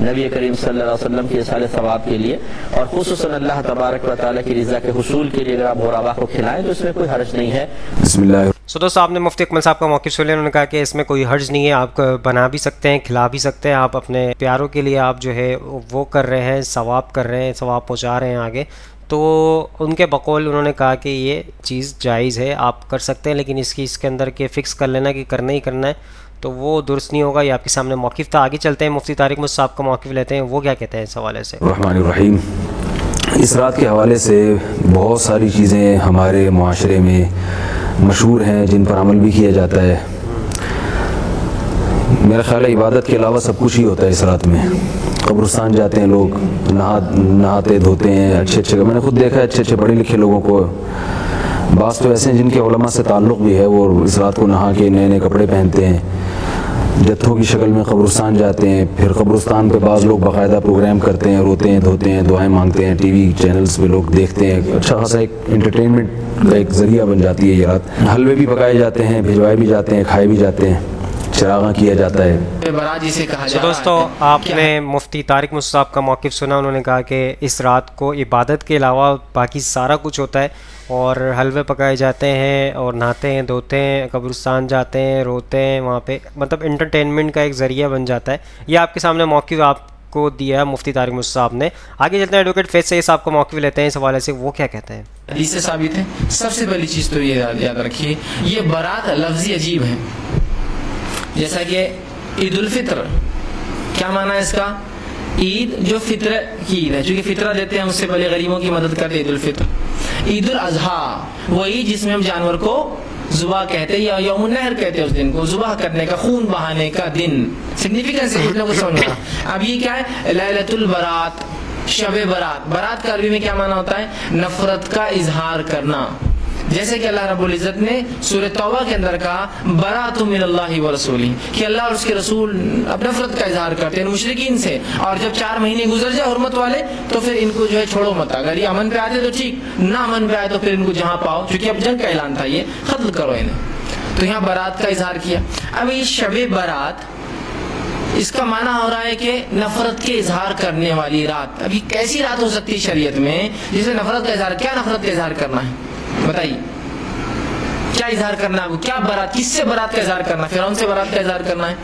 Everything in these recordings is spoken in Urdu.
نبی کریم صلی اللہ علیہ وسلم کے اصال ثواب کے لیے, اور خصوصاً اللہ تبارک و تعالیٰ کی رضا کے حصول کے لیے اگر آپ غربا کو کھلائیں تو اس میں کوئی حرج نہیں ہے. بسم اللہ. سو دوستو آپ نے مفتی اکمل صاحب کا موقف سن لیا. انہوں نے کہا کہ اس میں کوئی حرج نہیں ہے, آپ بنا بھی سکتے ہیں, کھلا بھی سکتے ہیں, آپ اپنے پیاروں کے لیے آپ جو ہے وہ کر رہے ہیں, ثواب کر رہے ہیں, ثواب پہنچا رہے ہیں آگے. تو ان کے بقول انہوں نے کہا کہ یہ چیز جائز ہے, آپ کر سکتے ہیں, لیکن اس کے اندر کہ فکس کر لینا کہ کرنا ہی کرنا ہے تو وہ درست نہیں ہوگا. یہ آپ کے سامنے موقف تھا. آگے چلتے ہیں, مفتی طارق مرشد صاحب کا موقف لیتے ہیں, وہ کیا کہتے ہیں اس حوالے سے. الرحمن الرحیم. اس رات کے حوالے سے بہت ساری چیزیں ہمارے معاشرے میں مشہور ہیں جن پر عمل بھی کیا جاتا ہے. میرا خیال ہے عبادت کے علاوہ سب کچھ ہی ہوتا ہے اس رات میں. قبرستان جاتے ہیں لوگ, نہاتے دھوتے ہیں, اچھے میں نے خود دیکھا ہے اچھے پڑھے لکھے لوگوں کو. بعض تو ایسے ہیں جن کے علماء سے تعلق بھی ہے, وہ اس رات کو نہا کے نئے کپڑے پہنتے ہیں, جتھوں کی شکل میں قبرستان جاتے ہیں. پھر قبرستان پہ بعض لوگ باقاعدہ پروگرام کرتے ہیں, روتے ہیں دھوتے ہیں, دعائیں مانگتے ہیں, ٹی وی چینلز پہ لوگ دیکھتے ہیں. اچھا خاصا ایک انٹرٹینمنٹ کا ایک ذریعہ بن جاتی ہے یہ رات. حلوے بھی پکائے جاتے ہیں, بھجوائے بھی جاتے ہیں, کھائے بھی جاتے ہیں, چراغاں کیا جاتا ہے. تو دوستو آپ نے مفتی طارق مرشد صاحب کا موقف سنا. انہوں نے کہا کہ اس رات کو عبادت کے علاوہ باقی سارا کچھ ہوتا ہے, اور حلوے پکائے جاتے ہیں, اور نہاتے ہیں دھوتے ہیں, قبرستان جاتے ہیں, روتے ہیں وہاں پہ, مطلب انٹرٹینمنٹ کا ایک ذریعہ بن جاتا ہے. یہ آپ کے سامنے موقف آپ کو دیا مفتی طارق مرشد صاحب نے. آگے چلتے ہیں, ایڈوکیٹ فیض سعید صاحب کا موقف لیتے ہیں اس حوالے سے, وہ کیا کہتے ہیں. حدیث سے ثابت ہے. سب سے پہلی چیز تو یہ یاد رکھیے, یہ برات لفظی عجیب ہے. جیسا کہ عید الفطر, کیا معنی ہے اس کا؟ عید جو فطر کی عید ہے, چونکہ فطرہ دیتے ہیں اس سے پہلے غریبوں کی مدد کرتے عید الفطر. عید الاضحیٰ وہ عید جس میں ہم جانور کو ذبح کہتے ہیں, یا یوم النحر کہتے ہیں اس دن کو, ذبح کرنے کا, خون بہانے کا دن. سگنیفیکنس ہے, کچھ نہ کچھ سمجھنا. اب یہ کیا ہے؟ لیلۃ البرات, شب برات. برات کا عربی میں کیا معنی ہوتا ہے؟ نفرت کا اظہار کرنا. جیسے کہ اللہ رب العزت نے سورہ توبہ کے اندر کہا برات من اللہ ورسولہ, کہ اللہ اور اس کے رسول اپنے نفرت کا اظہار کرتے ہیں مشرکین سے, اور جب 4 مہینے گزر جائے حرمت والے تو پھر ان کو جو ہے چھوڑو مت. اگر یہ امن پہ آتے تو ٹھیک, نہ امن پہ آئے تو پھر ان کو جہاں پاؤ, چونکہ اب جنگ کا اعلان تھا, یہ قتل کرو انہیں. تو یہاں برات کا اظہار کیا. اب یہ شب برات, اس کا معنی ہو رہا ہے کہ نفرت کے اظہار کرنے والی رات. ابھی کیسی رات ہو سکتی ہے شریعت میں جسے نفرت کا اظہار, کیا نفرت کا اظہار کرنا ہے بتائیے, کیا اظہار کرنا ہے آپ کو؟ کیا برات, کس سے برات کا اظہار کرنا ہے؟ فرعون سے برات کا اظہار کرنا ہے,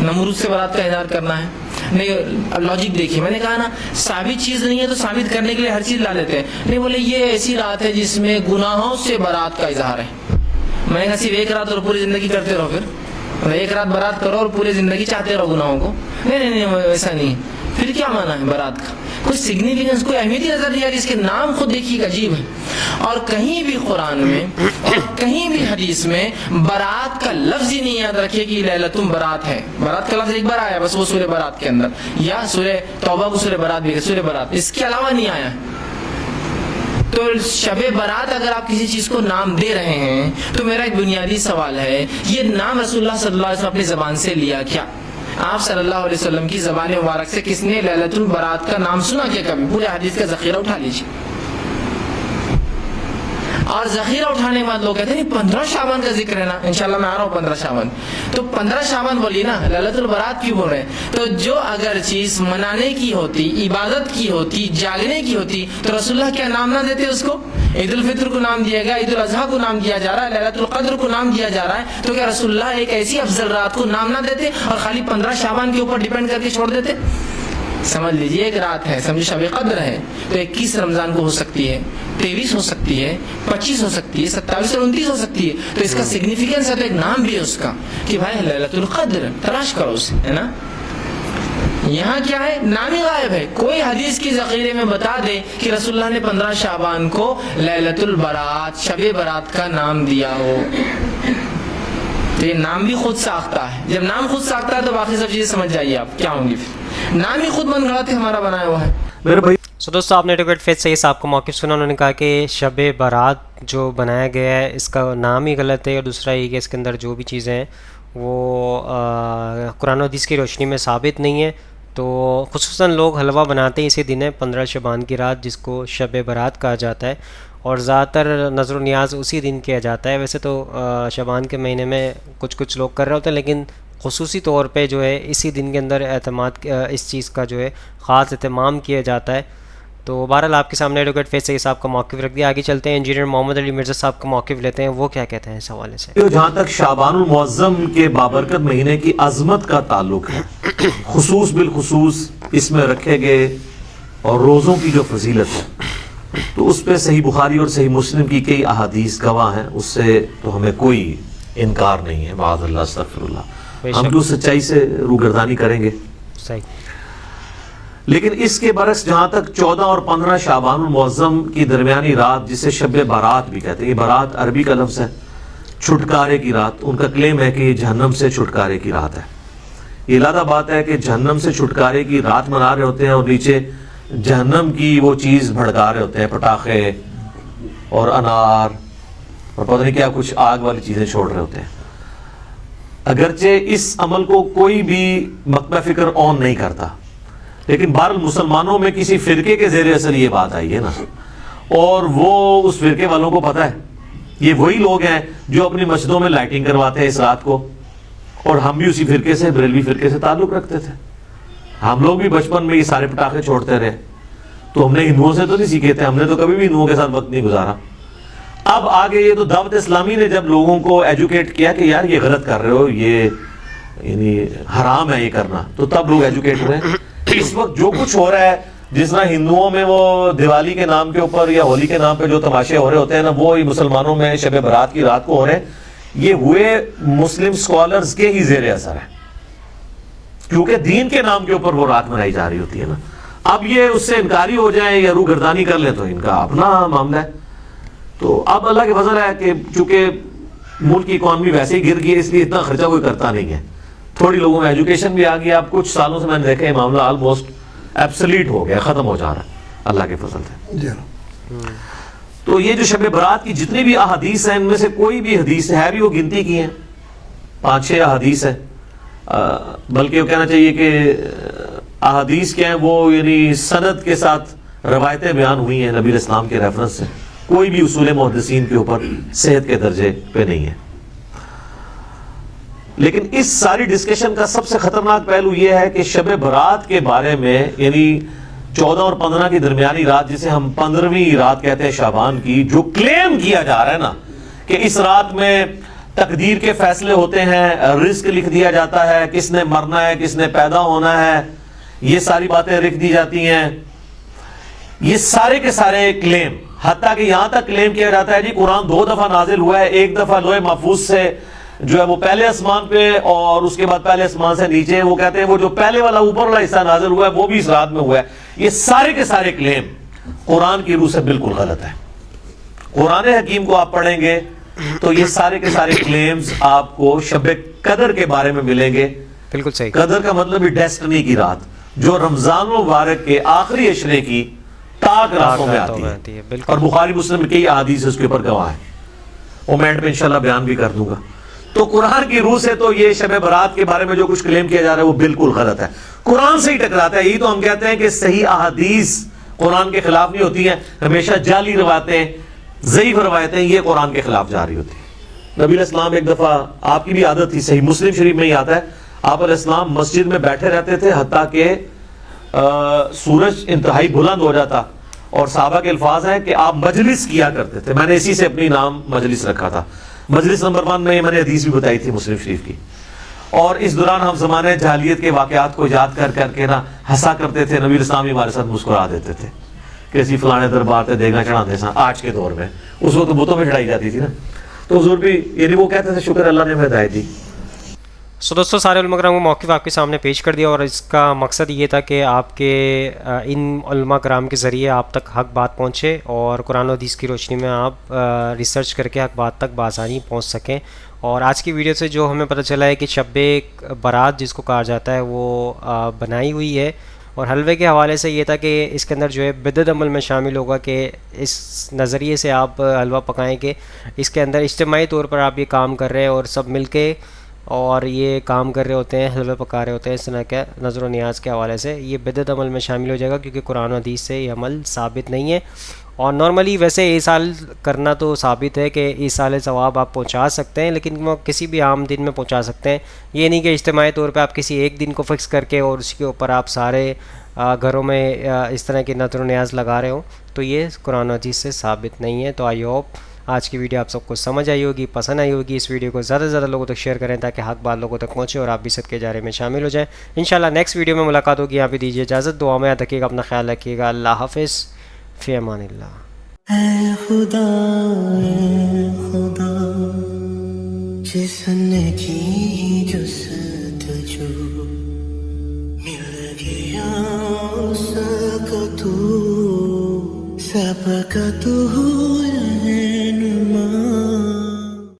نمرود سے برات کا اظہار کرنا ہے؟ نہیں. اب لاجک دیکھیے, میں نے کہا نا ثابت چیز نہیں ہے تو ثابت کرنے کے لیے ہر چیز لا لیتے ہیں. نہیں, بولے یہ ایسی رات ہے جس میں گناہوں سے برات کا اظہار ہے. میں نے کہا صرف ایک رات اور پوری زندگی کرتے رہو, پھر ایک رات برات کرو اور پوری زندگی چاہتے رہو گناہوں کو؟ نہیں, ویسا نہیں. پھر کیا معنی ہے برات کا؟ کوئی سگنیفیکنس, کوئی اہمیت ہی نظر نہیں آ رہی. اس کے نام خود دیکھیے عجیب ہے. اور کہیں بھی قرآن میں اور کہیں بھی حدیث میں برات کا لفظ ہی نہیں یاد رکھے کہ لیلۃ برات ہے. برات کا لفظ ایک بار آیا بس, وہ سورہ برات کے اندر, یا سورہ توبہ کو سورہ برات بھی ہے, سورہ برات, اس کے علاوہ نہیں آیا. تو شب برات اگر آپ کسی چیز کو نام دے رہے ہیں تو میرا ایک بنیادی سوال ہے, یہ نام رسول اللہ صلی اللہ علیہ وسلم اپنی زبان سے لیا کیا؟ آپ صلی اللہ علیہ وسلم کی زبان مبارک سے کس نے لیلۃ البرات کا نام سنا کیا کبھی؟ پورے حدیث کا ذخیرہ اٹھا لیجیے. اور ذخیرہ اٹھانے کے بعد لوگ کہتے ہیں 15 شعبان کا ذکر ہے نا, انشاءاللہ میں آ رہا ہوں 15 شعبان. تو 15 شعبان بولیے نا, لیلۃ البرات کیوں بول رہے ہیں؟ تو جو اگر چیز منانے کی ہوتی, عبادت کی ہوتی, جاگنے کی ہوتی, تو رسول اللہ کیا نام نہ دیتے اس کو؟ عید الفطر کو نام دیا گیا, عید الاضحیٰ کو نام دیا جا رہا ہے, لیلۃ القدر کو نام دیا جا رہا ہے, تو کیا رسول اللہ ایک ایسی افضل رات کو نام نہ دیتے اور خالی 15 شعبان کے اوپر ڈیپینڈ کر کے چھوڑ دیتے؟ سمجھ لیجیے, ایک رات ہے, سمجھے شب قدر ہے, تو 21 رمضان کو ہو سکتی ہے, 23 ہو سکتی ہے, 25 ہو سکتی ہے, 27 اور 29 ہو سکتی ہے. تو اس کا سگنیفیکنس ہے, تو ایک نام بھی ہے اس کا کہ بھائی لیلۃ القدر, تلاش کرو اسے, ہے نا. یہاں کیا ہے؟ نام ہی غائب ہے. کوئی حدیث کی ذخیرے میں بتا دے کہ رسول اللہ نے 15 شعبان کو لیلۃ البرات, شب برات کا نام دیا ہو. تو یہ نام بھی خود ساختہ ہے. جب نام خود ساختہ ہے تو باقی سب چیزیں سمجھ جائیے آپ کیا ہوں گی. پھر نام ہی خود من گھڑاتے ہمارا بنایا ہوا ہے. میرے بھائی سو دوستو آپ نے ایڈوکیٹ فیض سعید صاحب کا موقف سنا. انہوں نے کہا کہ شب برات جو بنایا گیا ہے اس کا نام ہی غلط ہے, اور دوسرا یہ کہ اس کے اندر جو بھی چیزیں ہیں وہ قرآن و حدیث کی روشنی میں ثابت نہیں ہے. تو خصوصاً لوگ حلوہ بناتے ہیں اسی دن ہے 15 شعبان کی رات, جس کو شب برات کہا جاتا ہے, اور زیادہ تر نظر و نیاز اسی دن کیا جاتا ہے. ویسے تو شعبان کے مہینے میں کچھ لوگ کر رہے ہوتے ہیں, لیکن خصوصی طور پہ جو ہے اسی دن کے اندر اس چیز کا جو ہے خاص اہتمام کیا جاتا ہے. تو بہرحال آپ کے سامنے ایڈوکیٹ فیض سعید صاحب کا موقف رکھ دیا. آگے چلتے ہیں انجینئر محمد علی مرزا صاحب کا موقف لیتے ہیں, وہ کیا کہتے ہیں اس حوالے سے. جہاں تک شعبان المعظم کے بابرکت مہینے کی عظمت کا تعلق ہے, خصوص بالخصوص اس میں رکھے گئے اور روزوں کی جو فضیلت ہے, تو اس پہ صحیح بخاری اور صحیح مسلم کی کئی احادیث گواہ ہیں, اس سے تو ہمیں کوئی انکار نہیں ہے. معاذ اللہ استغفر اللہ, ہم تو سچائی سے روگردانی کریں گے. صحیح. لیکن اس کے برعکس جہاں تک 14 اور 15 شعبان المعظم کی درمیانی رات, جسے شب بارات بھی کہتے ہیں, یہ بارات عربی کا لفظ ہے, چھٹکارے کی رات. ان کا کلیم ہے کہ یہ جہنم سے چھٹکارے کی رات ہے. یہ لادہ بات ہے کہ جہنم سے چھٹکارے کی رات منا رہے ہوتے ہیں اور نیچے جہنم کی وہ چیز بھڑکا رہے ہوتے ہیں, پٹاخے اور انار اور پتہ نہیں کیا کچھ آگ والی چیزیں چھوڑ رہے ہوتے ہیں. اگرچہ اس عمل کو کوئی بھی مکمہ فکر آن نہیں کرتا, لیکن بہرحال مسلمانوں میں کسی فرقے کے زیر اثر یہ بات آئی ہے نا, اور وہ اس فرقے والوں کو پتہ ہے. یہ وہی لوگ ہیں جو اپنی مسجدوں میں لائٹنگ کرواتے ہیں اس رات کو, اور ہم بھی اسی فرقے سے, بریلوی فرقے سے تعلق رکھتے تھے. ہم لوگ بھی بچپن میں یہ سارے پٹاخے چھوڑتے رہے, تو ہم نے ہندوؤں سے تو نہیں سیکھے تھے, ہم نے تو کبھی بھی ہندوؤں کے ساتھ وقت نہیں گزارا. اب آگے یہ تو دعوت اسلامی نے جب لوگوں کو ایجوکیٹ کیا کہ یار یہ غلط کر رہے ہو, یہ یعنی حرام ہے یہ کرنا, تو تب لوگ ایجوکیٹ ہوئے. اس وقت جو کچھ ہو رہا ہے, جس طرح ہندوؤں میں وہ دیوالی کے نام کے اوپر یا ہولی کے نام پہ جو تماشے ہو رہے ہوتے ہیں نا, وہ مسلمانوں میں شب برات کی رات کو ہو رہے ہیں. یہ ہوئے مسلم سکولرز کے ہی زیر اثر ہے, کیونکہ دین کے نام کے اوپر وہ رات منائی جا رہی ہوتی ہے نا. اب یہ اس سے انکاری ہو جائیں یا روگردانی کر لیں تو ان کا اپنا معاملہ ہے. تو اب اللہ کے فضل ہے کہ چونکہ ملک کی اکانومی ویسے ہی گر گئی ہے, اس لیے اتنا خرچہ کوئی کرتا نہیں ہے. تھوڑی لوگوں میں ایجوکیشن بھی آ گیا. اب کچھ سالوں سے میں نے دیکھا یہ معاملہ آلموسٹ ایبسلیٹ ہو گیا, ختم ہو جا رہا ہے اللہ کے فضل سے. تو یہ جو شب برات کی جتنی بھی احادیث ہیں, ان میں سے کوئی بھی حدیث ہے بھی وہ گنتی کی ہیں, 5-6 احادیث ہیں, بلکہ وہ کہنا چاہیے کہ احادیث کیا ہیں وہ یعنی سند کے ساتھ روایتیں بیان ہوئی ہیں نبی اسلام کے ریفرنس سے. کوئی بھی اصول محدثین کے اوپر صحت کے درجے پہ نہیں ہے. لیکن اس ساری ڈسکشن کا سب سے خطرناک پہلو یہ ہے کہ شب برات کے بارے میں, یعنی 14 اور 15 کی درمیانی رات, جسے ہم 15ویں رات کہتے ہیں شعبان کی, جو کلیم کیا جا رہا ہے نا کہ اس رات میں تقدیر کے فیصلے ہوتے ہیں, رزق لکھ دیا جاتا ہے, کس نے مرنا ہے کس نے پیدا ہونا ہے, یہ ساری باتیں لکھ دی جاتی ہیں. یہ سارے کے سارے کلیم, حتیٰ کہ یہاں تک کلیم کیا جاتا ہے جی قرآن 2 دفعہ نازل ہوا ہے, ایک دفعہ لوح محفوظ سے جو ہے وہ پہلے آسمان پہ, اور اس کے بعد پہلے آسمان سے نیچے. وہ کہتے ہیں وہ جو پہلے والا اوپر والا حصہ نازل ہوا ہے وہ بھی اس رات میں ہوا ہے. یہ سارے کے سارے کلیم قرآن کی روح سے بالکل غلط ہے. قرآن حکیم کو آپ پڑھیں گے تو یہ سارے کے سارے کلیمز آپ کو شب قدر کے بارے میں ملیں گے. بالکل صحیح. قدر کا مطلب ہی ڈیسٹنی کی رات, جو رمضان المبارک کے آخری عشرے کی تاک راتوں میں آتی ہے, اور بخاری مسلم میں کئی احادیث اس کے اوپر گواہ ہیں, وہ میں انشاءاللہ بیان بھی کر دوں گا. تو قرآن کی روح سے تو یہ شب برات کے بارے میں جو کچھ کلیم کیا جا رہا ہے وہ بالکل غلط ہے, قرآن سے ہی ٹکراتا ہے. یہی تو ہم کہتے ہیں کہ صحیح احادیث قرآن کے خلاف نہیں ہوتی ہیں, ہمیشہ جعلی روایتیں, ضعیف روایتیں یہ قرآن کے خلاف جا رہی ہوتی ہیں. نبی علیہ السلام ایک دفعہ, آپ کی بھی عادت تھی, صحیح مسلم شریف میں ہی آتا ہے, آپ علیہ السلام مسجد میں بیٹھے رہتے تھے حتیٰ کہ سورج انتہائی بلند ہو جاتا, اور صحابہ کے الفاظ ہیں کہ آپ مجلس کیا کرتے تھے. میں نے اسی سے اپنی نام مجلس رکھا تھا. مجلس نمبر 1 میں میں نے حدیث بھی بتائی تھی مسلم شریف کی. اور اس دوران ہم زمانے جاہلیت کے واقعات کو یاد کر کر کے نا ہنسا کرتے تھے. نبی اسلام ہمارے ساتھ مسکرا دیتے تھے کہ اسی فلانے دربار تے دیگا چڑھاتے سا. آج کے دور میں, اس وقت بتوں میں چڑھائی جاتی تھی نا, تو حضور بھی یعنی وہ کہتے تھے شکر اللہ نے ہمیں ہدایت دی. سو دوستوں, سارے علماء کرام کو موقف آپ کے سامنے پیش کر دیا, اور اس کا مقصد یہ تھا کہ آپ کے ان علماء کرام کے ذریعے آپ تک حق بات پہنچے, اور قرآن و حدیث کی روشنی میں آپ ریسرچ کر کے حق بات تک بآسانی پہنچ سکیں. اور آج کی ویڈیو سے جو ہمیں پتہ چلا ہے کہ شب برات جس کو کہا جاتا ہے وہ بنائی ہوئی ہے, اور حلوے کے حوالے سے یہ تھا کہ اس کے اندر جو ہے بدعت عمل میں شامل ہوگا کہ اس نظریے سے آپ حلوہ پکائیں کہ اس کے اندر اجتماعی طور پر آپ یہ کام کر رہے ہیں, اور سب مل کے اور یہ کام کر رہے ہوتے ہیں، حلوے پکا رہے ہوتے ہیں اس طرح کے نظر و نیاز کے حوالے سے، یہ بدعت عمل میں شامل ہو جائے گا، کیونکہ قرآن و حدیث سے یہ عمل ثابت نہیں ہے۔ اور نارملی ویسے ایصال کرنا تو ثابت ہے کہ ایصال ثواب آپ پہنچا سکتے ہیں، لیکن وہ کسی بھی عام دن میں پہنچا سکتے ہیں، یہ نہیں کہ اجتماعی طور پہ آپ کسی ایک دن کو فکس کر کے اور اس کے اوپر آپ سارے گھروں میں اس طرح کی نظر و نیاز لگا رہے ہوں، تو یہ قرآن و حدیث سے ثابت نہیں ہے۔ تو آئی ہوپ آج کی ویڈیو آپ سب کو سمجھ آئی ہوگی، پسند آئی ہوگی۔ اس ویڈیو کو زیادہ سے زیادہ لوگوں تک شیئر کریں تاکہ حق بات لوگوں تک پہنچے اور آپ بھی صدقے جارے میں شامل ہو جائیں۔ انشاءاللہ نیکسٹ ویڈیو میں ملاقات ہوگی، یہاں پہ دیجیے اجازت، دعا میں یاد رکھیے گا، اپنا خیال رکھیے گا، اللہ حافظ، فی امان اللہ۔ اے خدا جس نے کی جستجو مل گیا اس کا تو سب کا تو